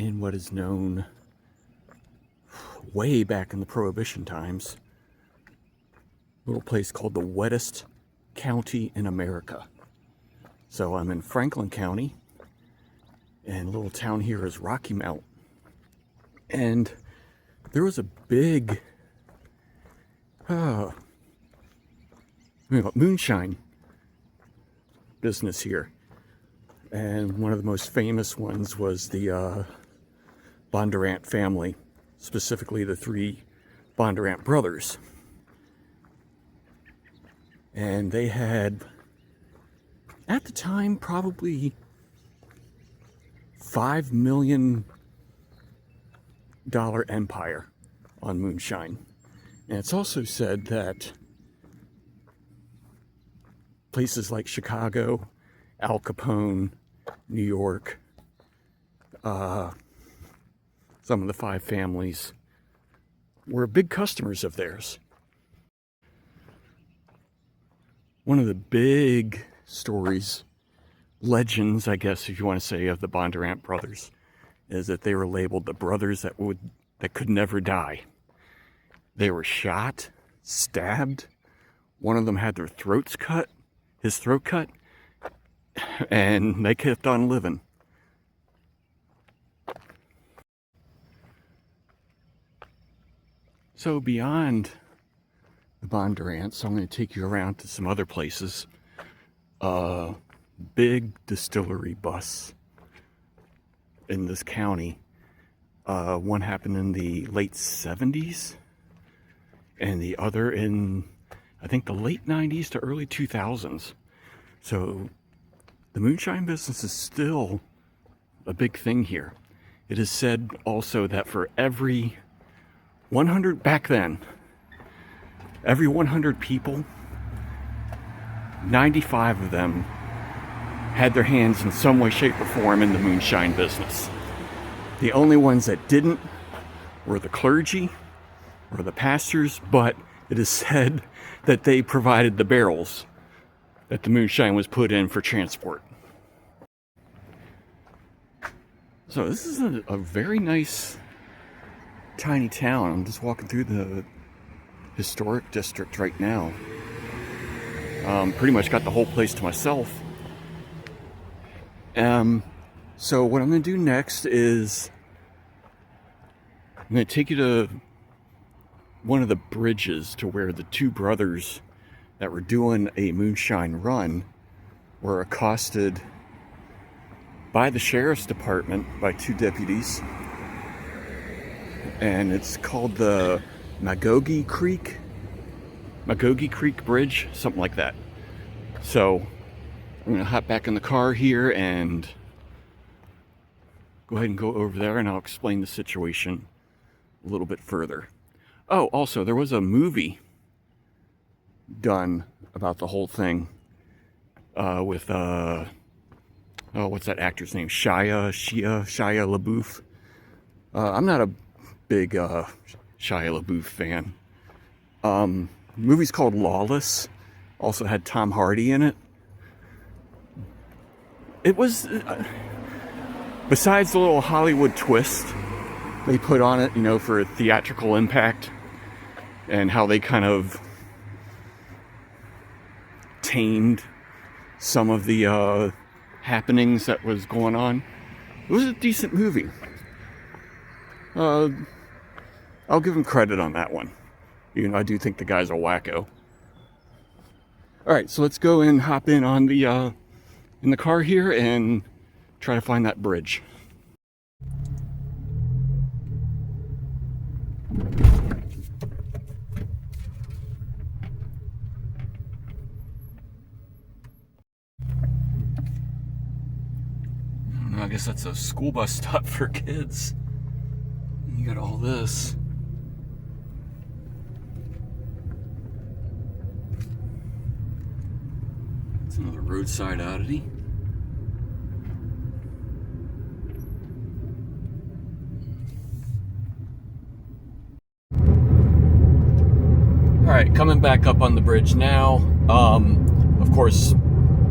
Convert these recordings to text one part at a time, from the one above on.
in what is known way back in the prohibition times, a little place called the wettest county in America. So I'm in Franklin County, and a little town here is Rocky Mount. And there was a big moonshine business here. And one of the most famous ones was the Bondurant family, specifically the three Bondurant brothers. And they had, at the time, probably $5 million empire on moonshine. And it's also said that places like Chicago, Al Capone, New York, some of the five families were big customers of theirs. One of the big stories, legends, I guess, if you want to say, of the Bondurant brothers is that they were labeled the brothers that could never die. They were shot, stabbed. One of them had their throats cut, his throat cut, and they kept on living. So beyond the Bondurants, I'm going to take you around to some other places. Big distillery bus in this county. One happened in the late 70s, and the other in, I think, the late 90s to early 2000s. So the moonshine business is still a big thing here. It is said also that for every 100, back then, every 100 people, 95 of them had their hands in some way, shape, or form in the moonshine business. The only ones that didn't were the clergy or the pastors, but it is said that they provided the barrels that the moonshine was put in for transport. So this is a very nice tiny town. I'm just walking through the historic district right now. Pretty much got the whole place to myself. So what I'm going to do next is I'm going to take you to one of the bridges to where the two brothers that were doing a moonshine run were accosted by the sheriff's department by two deputies. And it's called the Magogie Creek Bridge, something like that. So I'm gonna hop back in the car here and go ahead and go over there, and I'll explain the situation a little bit further. Oh, also, there was a movie done about the whole thing with what's that actor's name? Shia LaBeouf. I'm not a big Shia LaBeouf fan. The movie's called Lawless. Also had Tom Hardy in it. It was, besides the little Hollywood twist they put on it, you know, for theatrical impact, and how they kind of tamed some of the happenings that was going on. It was a decent movie. I'll give him credit on that one. Even though I do think the guy's a wacko. Alright, so let's go and hop in on the in the car here and try to find that bridge. I guess that's a school bus stop for kids. You got all this. It's another roadside oddity. Alright, coming back up on the bridge now. Of course,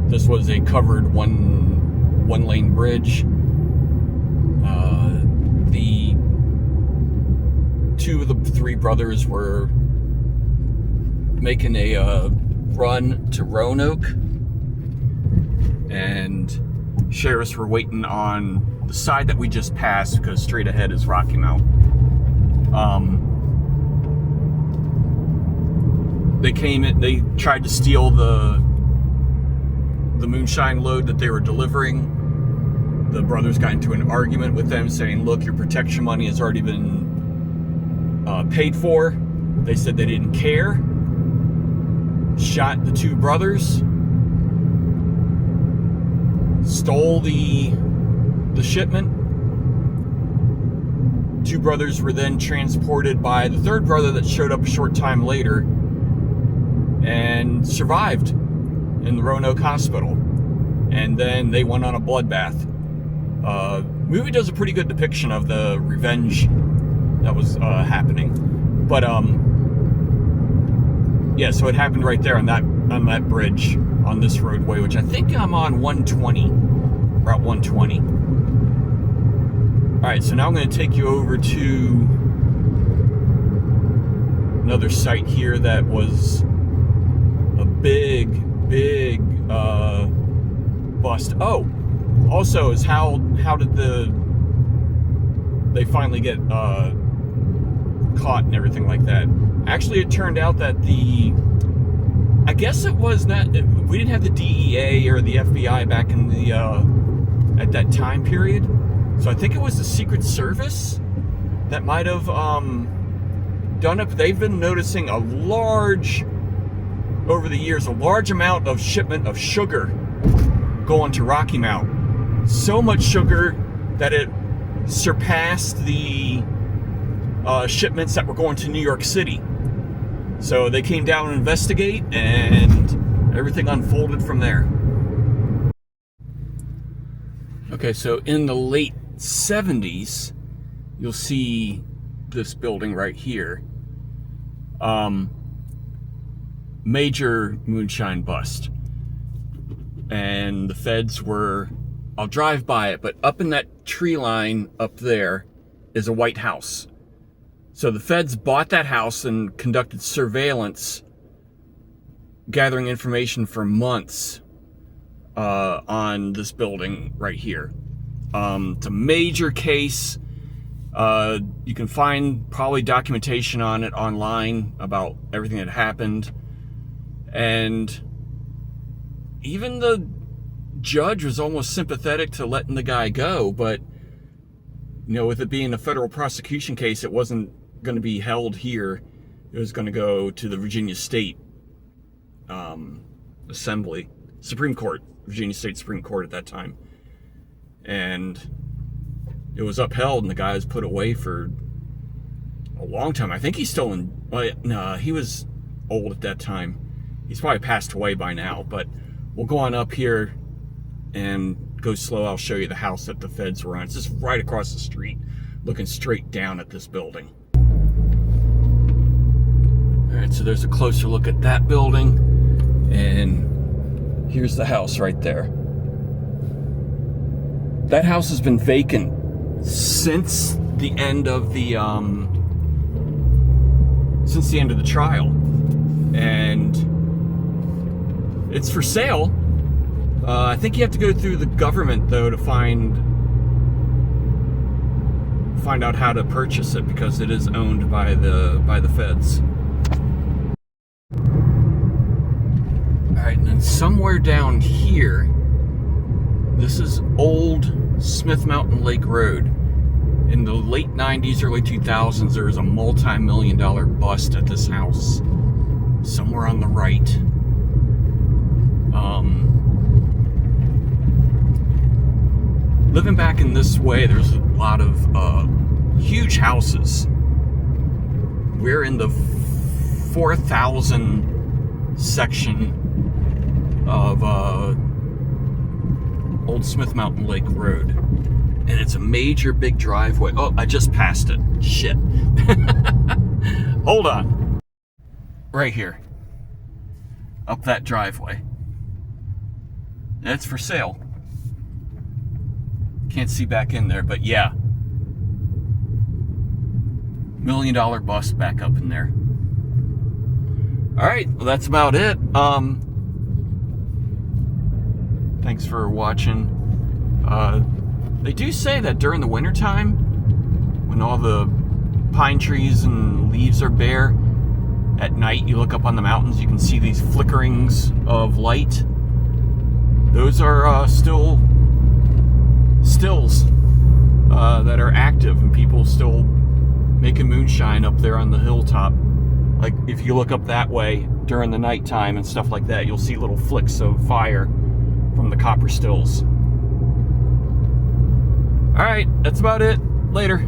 this was a covered one lane bridge. two of the three brothers were making a run to Roanoke, and sheriffs were waiting on the side that we just passed because straight ahead is Rocky Mount. They came in, they tried to steal the moonshine load that they were delivering. The brothers got into an argument with them saying, look, your protection money has already been paid for. They said they didn't care. Shot the two brothers. Stole the shipment. Two brothers were then transported by the third brother that showed up a short time later and survived in the Roanoke Hospital. And then they went on a bloodbath. Movie does a pretty good depiction of the revenge that was happening. But yeah, so it happened right there on that bridge on this roadway, which I think I'm on 120, Route 120. All right, so now I'm going to take you over to another site here that was a big bust. Oh, also is how did they finally get caught and everything like that. Actually, it turned out that I guess it was not, we didn't have the DEA or the FBI back in the at that time period. So I think it was the Secret Service that might have done it. They've been noticing over the years, a large amount of shipment of sugar going to Rocky Mount. So much sugar that it surpassed the shipments that were going to New York City. So they came down to investigate, and everything unfolded from there. Okay, so in the late 70s, you'll see this building right here. Major moonshine bust. And the feds were, I'll drive by it, but up in that tree line up there is a White House. So the feds bought that house and conducted surveillance, gathering information for months on this building right here. It's a major case. You can find probably documentation on it online about everything that happened. And even the judge was almost sympathetic to letting the guy go, but with it being a federal prosecution case, it wasn't going to be held here. It was going to go to the Virginia State Assembly, Supreme Court, Virginia State Supreme Court at that time. And it was upheld, and the guy was put away for a long time. I think he's still he was old at that time. He's probably passed away by now, but we'll go on up here and go slow. I'll show you the house that the feds were on. It's just right across the street, looking straight down at this building. All right, so there's a closer look at that building, and here's the house right there. That house has been vacant since the end of the trial, and it's for sale. I think you have to go through the government though to find out how to purchase it, because it is owned by the feds. All right, and then somewhere down here, this is old Smith Mountain Lake Road. In the late 90s, early 2000s, there was a multi-million-dollar bust at this house somewhere on the right. Living back in this way, there's a lot of huge houses. We're in the 4,000 section of Old Smith Mountain Lake Road. And it's a major big driveway. Oh, I just passed it. Shit. Hold on. Right here. Up that driveway. And it's for sale. Can't see back in there, but yeah. million bus back up in there. All right, well, that's about it. Thanks for watching. They do say that during the wintertime, when all the pine trees and leaves are bare, at night you look up on the mountains, you can see these flickerings of light. Those are stills that are active, and people still making moonshine up there on the hilltop. Like if you look up that way during the nighttime and stuff like that, you'll see little flicks of fire from the copper stills. All right, that's about it. Later.